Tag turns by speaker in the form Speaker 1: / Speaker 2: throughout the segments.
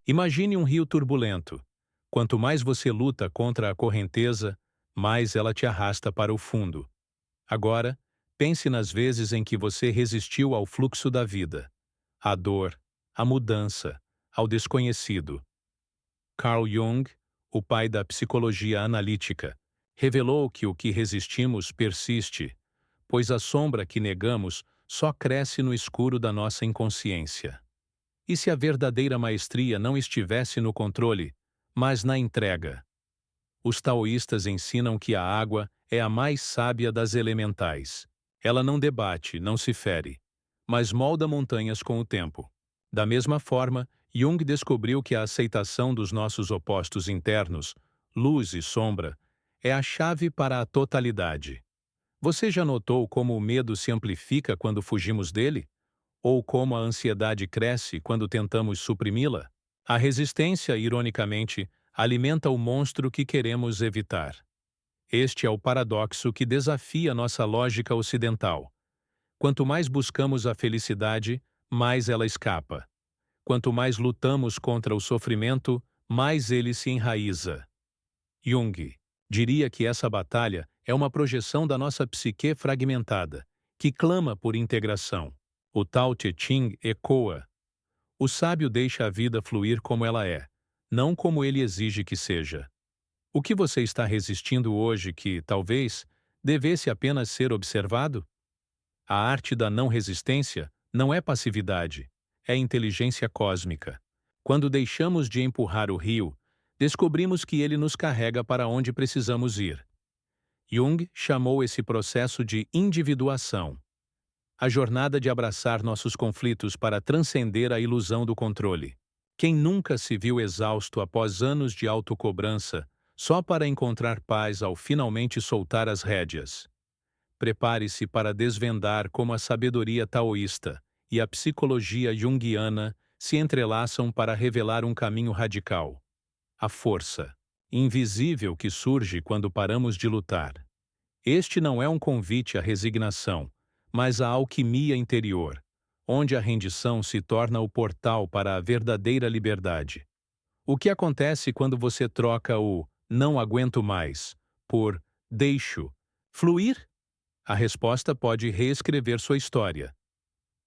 Speaker 1: Imagine um rio turbulento. Quanto mais você luta contra a correnteza, mais ela te arrasta para o fundo. Agora, pense nas vezes em que você resistiu ao fluxo da vida, à dor, à mudança, ao desconhecido. Carl Jung, o pai da psicologia analítica, revelou que o que resistimos persiste, pois a sombra que negamos só cresce no escuro da nossa inconsciência. E se a verdadeira maestria não estivesse no controle, mas na entrega? Os taoístas ensinam que a água é a mais sábia das elementais. Ela não debate, não se fere, mas molda montanhas com o tempo. Da mesma forma, Jung descobriu que a aceitação dos nossos opostos internos, luz e sombra, é a chave para a totalidade. Você já notou como o medo se amplifica quando fugimos dele? Ou como a ansiedade cresce quando tentamos suprimi-la? A resistência, ironicamente, alimenta o monstro que queremos evitar. Este é o paradoxo que desafia nossa lógica ocidental. Quanto mais buscamos a felicidade, mais ela escapa. Quanto mais lutamos contra o sofrimento, mais ele se enraiza. Jung diria que essa batalha é uma projeção da nossa psique fragmentada, que clama por integração. O Tao Te Ching ecoa: o sábio deixa a vida fluir como ela é, não como ele exige que seja. O que você está resistindo hoje que, talvez, devesse apenas ser observado? A arte da não resistência não é passividade, é inteligência cósmica. Quando deixamos de empurrar o rio, descobrimos que ele nos carrega para onde precisamos ir. Jung chamou esse processo de individuação. A jornada de abraçar nossos conflitos para transcender a ilusão do controle. Quem nunca se viu exausto após anos de autocobrança, só para encontrar paz ao finalmente soltar as rédeas? Prepare-se para desvendar como a sabedoria taoísta e a psicologia junguiana se entrelaçam para revelar um caminho radical. A força, invisível que surge quando paramos de lutar. Este não é um convite à resignação, mas à alquimia interior, onde a rendição se torna o portal para a verdadeira liberdade. O que acontece quando você troca o "não aguento mais" por "deixo" fluir? A resposta pode reescrever sua história.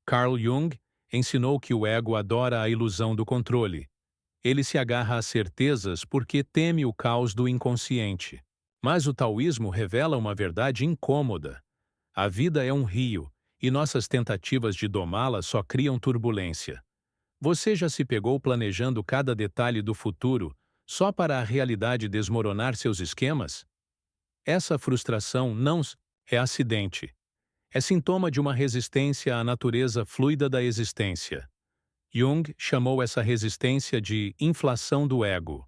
Speaker 1: Carl Jung ensinou que o ego adora a ilusão do controle. Ele se agarra às certezas porque teme o caos do inconsciente. Mas o taoísmo revela uma verdade incômoda. A vida é um rio, e nossas tentativas de domá-la só criam turbulência. Você já se pegou planejando cada detalhe do futuro só para a realidade desmoronar seus esquemas? Essa frustração não é acidente. É sintoma de uma resistência à natureza fluida da existência. Jung chamou essa resistência de inflação do ego.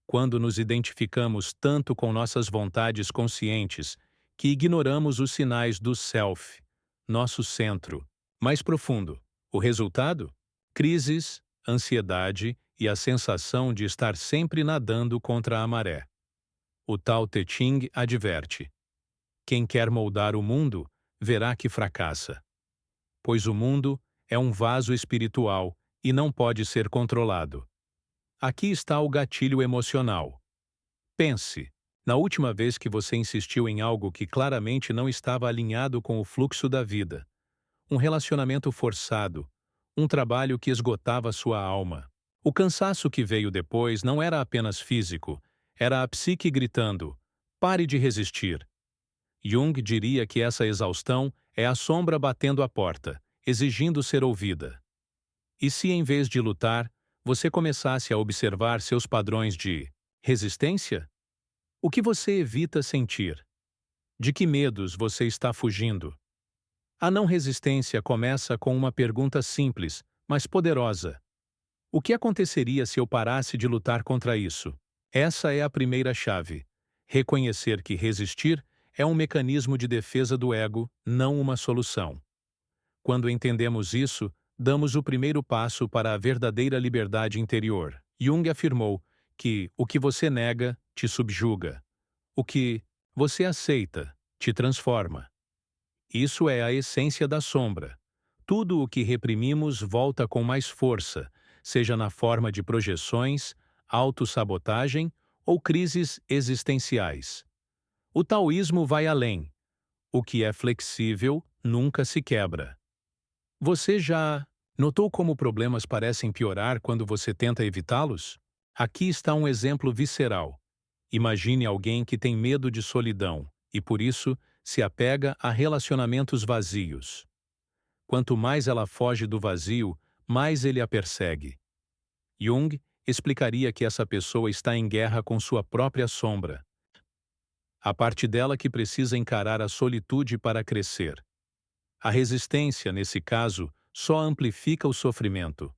Speaker 1: Quando nos identificamos tanto com nossas vontades conscientes que ignoramos os sinais do self, nosso centro, mais profundo. O resultado? Crises, ansiedade e a sensação de estar sempre nadando contra a maré. O Tao Te Ching adverte: quem quer moldar o mundo, verá que fracassa. Pois o mundo é um vaso espiritual e não pode ser controlado. Aqui está o gatilho emocional. Pense, na última vez que você insistiu em algo que claramente não estava alinhado com o fluxo da vida. Um relacionamento forçado, um trabalho que esgotava sua alma. O cansaço que veio depois não era apenas físico, era a psique gritando: pare de resistir. Jung diria que essa exaustão é a sombra batendo à porta, exigindo ser ouvida. E se, em vez de lutar, você começasse a observar seus padrões de resistência? O que você evita sentir? De que medos você está fugindo? A não resistência começa com uma pergunta simples, mas poderosa. O que aconteceria se eu parasse de lutar contra isso? Essa é a primeira chave. Reconhecer que resistir é um mecanismo de defesa do ego, não uma solução. Quando entendemos isso, damos o primeiro passo para a verdadeira liberdade interior. Jung afirmou que o que você nega te subjuga. O que você aceita te transforma. Isso é a essência da sombra. Tudo o que reprimimos volta com mais força, seja na forma de projeções, autossabotagem ou crises existenciais. O taoísmo vai além. O que é flexível nunca se quebra. Você já notou como problemas parecem piorar quando você tenta evitá-los? Aqui está um exemplo visceral. Imagine alguém que tem medo de solidão e, por isso, se apega a relacionamentos vazios. Quanto mais ela foge do vazio, mais ele a persegue. Jung explicaria que essa pessoa está em guerra com sua própria sombra. A parte dela que precisa encarar a solitude para crescer. A resistência, nesse caso, só amplifica o sofrimento.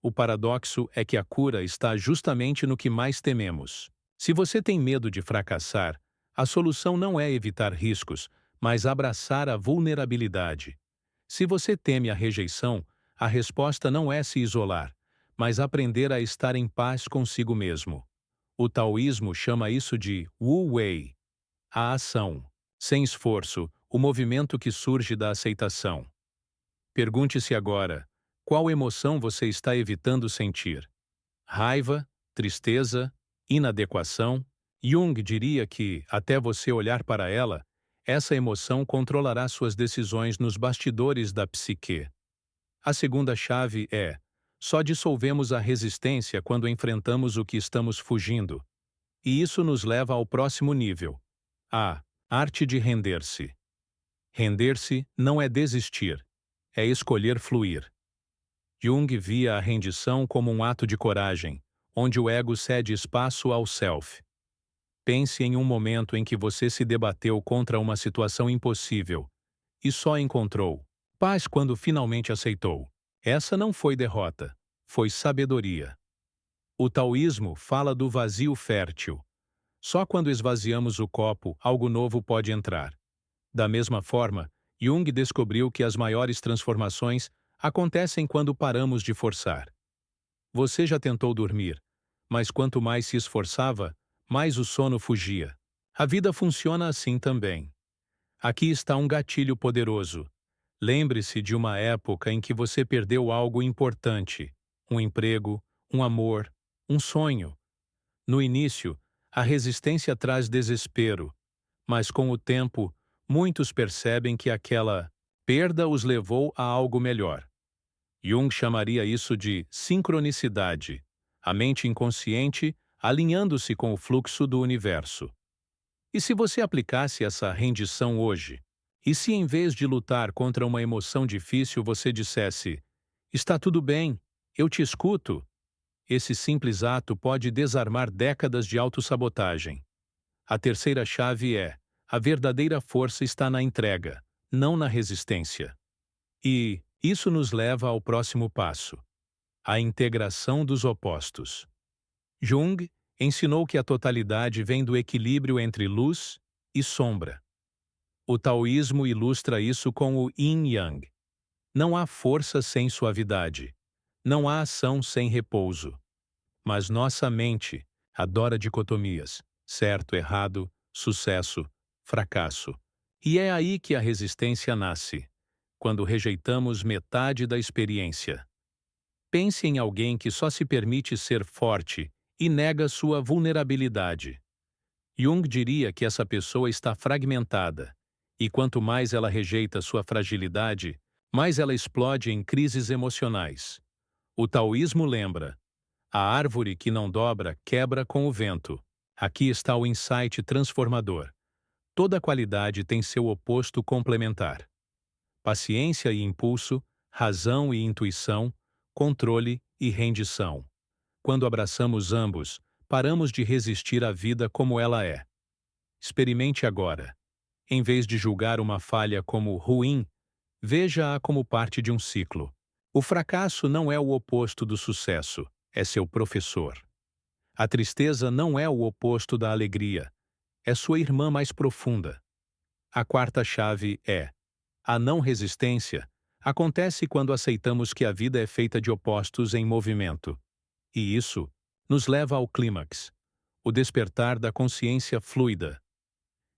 Speaker 1: O paradoxo é que a cura está justamente no que mais tememos. Se você tem medo de fracassar, a solução não é evitar riscos, mas abraçar a vulnerabilidade. Se você teme a rejeição, a resposta não é se isolar, mas aprender a estar em paz consigo mesmo. O taoísmo chama isso de Wu Wei, a ação, sem esforço, o movimento que surge da aceitação. Pergunte-se agora, qual emoção você está evitando sentir? Raiva, tristeza, inadequação? Jung diria que, até você olhar para ela, essa emoção controlará suas decisões nos bastidores da psique. A segunda chave é: só dissolvemos a resistência quando enfrentamos o que estamos fugindo. E isso nos leva ao próximo nível. A arte de render-se. Render-se não é desistir, é escolher fluir. Jung via a rendição como um ato de coragem, onde o ego cede espaço ao self. Pense em um momento em que você se debateu contra uma situação impossível e só encontrou paz quando finalmente aceitou. Essa não foi derrota, foi sabedoria. O taoísmo fala do vazio fértil. Só quando esvaziamos o copo, algo novo pode entrar. Da mesma forma, Jung descobriu que as maiores transformações acontecem quando paramos de forçar. Você já tentou dormir, mas quanto mais se esforçava, mais o sono fugia. A vida funciona assim também. Aqui está um gatilho poderoso. Lembre-se de uma época em que você perdeu algo importante, um emprego, um amor, um sonho. No início, a resistência traz desespero, mas com o tempo, muitos percebem que aquela perda os levou a algo melhor. Jung chamaria isso de sincronicidade, a mente inconsciente alinhando-se com o fluxo do universo. E se você aplicasse essa rendição hoje? E se em vez de lutar contra uma emoção difícil você dissesse: "Está tudo bem, eu te escuto"? Esse simples ato pode desarmar décadas de autossabotagem. A terceira chave é: a verdadeira força está na entrega, não na resistência. E isso nos leva ao próximo passo: a integração dos opostos. Jung ensinou que a totalidade vem do equilíbrio entre luz e sombra. O taoísmo ilustra isso com o yin-yang. Não há força sem suavidade. Não há ação sem repouso. Mas nossa mente adora dicotomias: certo, errado, sucesso, fracasso. E é aí que a resistência nasce, quando rejeitamos metade da experiência. Pense em alguém que só se permite ser forte e nega sua vulnerabilidade. Jung diria que essa pessoa está fragmentada, e quanto mais ela rejeita sua fragilidade, mais ela explode em crises emocionais. O taoísmo lembra: a árvore que não dobra quebra com o vento. Aqui está o insight transformador. Toda qualidade tem seu oposto complementar. Paciência e impulso, razão e intuição, controle e rendição. Quando abraçamos ambos, paramos de resistir à vida como ela é. Experimente agora. Em vez de julgar uma falha como ruim, veja-a como parte de um ciclo. O fracasso não é o oposto do sucesso, é seu professor. A tristeza não é o oposto da alegria, é sua irmã mais profunda. A quarta chave é: a não resistência acontece quando aceitamos que a vida é feita de opostos em movimento. E isso nos leva ao clímax, o despertar da consciência fluida.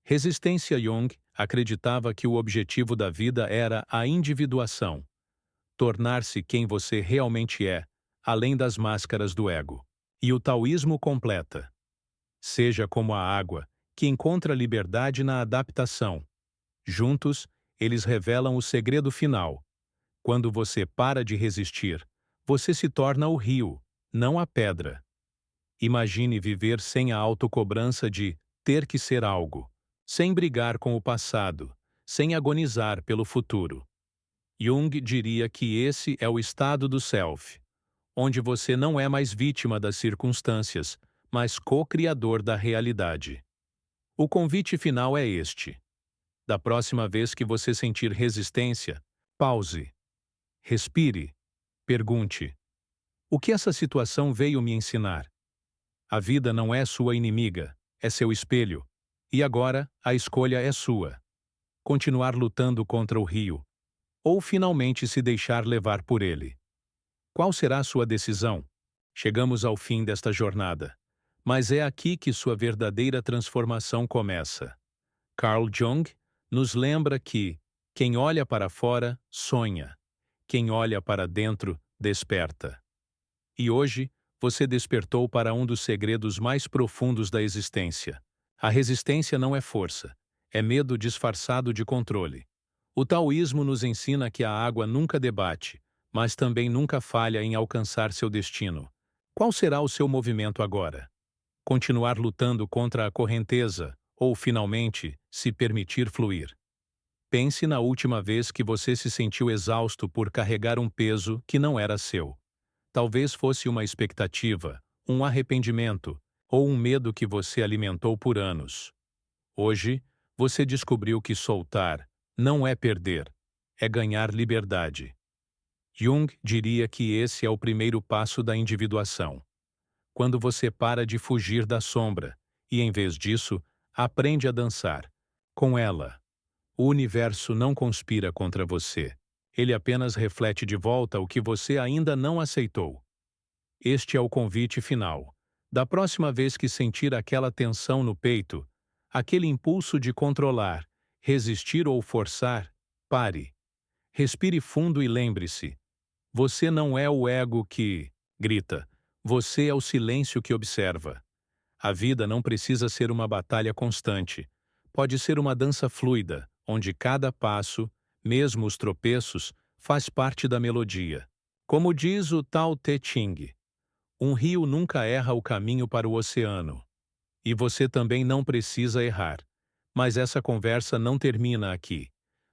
Speaker 1: Resistência. Jung acreditava que o objetivo da vida era a individuação, tornar-se quem você realmente é, além das máscaras do ego. E o taoísmo completa: seja como a água, que encontra liberdade na adaptação. Juntos, eles revelam o segredo final. Quando você para de resistir, você se torna o rio, não a pedra. Imagine viver sem a autocobrança de ter que ser algo, sem brigar com o passado, sem agonizar pelo futuro. Jung diria que esse é o estado do self, onde você não é mais vítima das circunstâncias, mas co-criador da realidade. O convite final é este: da próxima vez que você sentir resistência, pause, respire, pergunte: o que essa situação veio me ensinar? A vida não é sua inimiga, é seu espelho. E agora, a escolha é sua: continuar lutando contra o rio, ou finalmente se deixar levar por ele. Qual será a sua decisão? Chegamos ao fim desta jornada, mas é aqui que sua verdadeira transformação começa. Carl Jung nos lembra que quem olha para fora sonha, quem olha para dentro desperta. E hoje, você despertou para um dos segredos mais profundos da existência. A resistência não é força, é medo disfarçado de controle. O taoísmo nos ensina que a água nunca debate, mas também nunca falha em alcançar seu destino. Qual será o seu movimento agora? Continuar lutando contra a correnteza ou, finalmente, se permitir fluir? Pense na última vez que você se sentiu exausto por carregar um peso que não era seu. Talvez fosse uma expectativa, um arrependimento ou um medo que você alimentou por anos. Hoje, você descobriu que soltar não é perder, é ganhar liberdade. Jung diria que esse é o primeiro passo da individuação. Quando você para de fugir da sombra e, em vez disso, aprende a dançar com ela. O universo não conspira contra você. Ele apenas reflete de volta o que você ainda não aceitou. Este é o convite final. Da próxima vez que sentir aquela tensão no peito, aquele impulso de controlar, resistir ou forçar, pare. Respire fundo e lembre-se: você não é o ego que grita, você é o silêncio que observa. A vida não precisa ser uma batalha constante. Pode ser uma dança fluida, onde cada passo, mesmo os tropeços, faz parte da melodia. Como diz o Tao Te Ching, um rio nunca erra o caminho para o oceano. E você também não precisa errar. Mas essa conversa não termina aqui,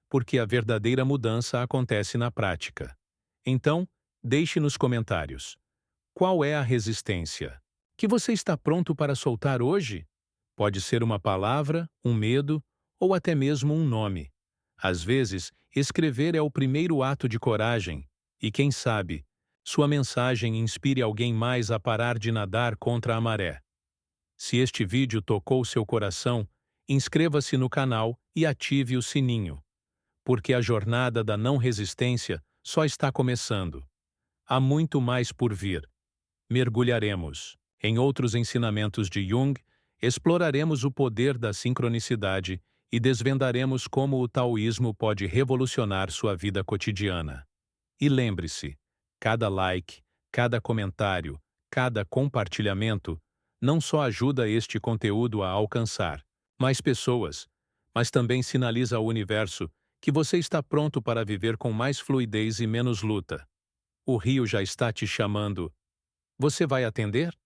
Speaker 1: porque a verdadeira mudança acontece na prática. Então, deixe nos comentários: qual é a resistência que você está pronto para soltar hoje? Pode ser uma palavra, um medo ou até mesmo um nome. Às vezes, escrever é o primeiro ato de coragem, e quem sabe, sua mensagem inspire alguém mais a parar de nadar contra a maré. Se este vídeo tocou seu coração, inscreva-se no canal e ative o sininho, porque a jornada da não resistência só está começando. Há muito mais por vir. Mergulharemos em outros ensinamentos de Jung, exploraremos o poder da sincronicidade e desvendaremos como o taoísmo pode revolucionar sua vida cotidiana. E lembre-se, cada like, cada comentário, cada compartilhamento não só ajuda este conteúdo a alcançar mais pessoas, mas também sinaliza ao universo que você está pronto para viver com mais fluidez e menos luta. O rio já está te chamando. Você vai atender?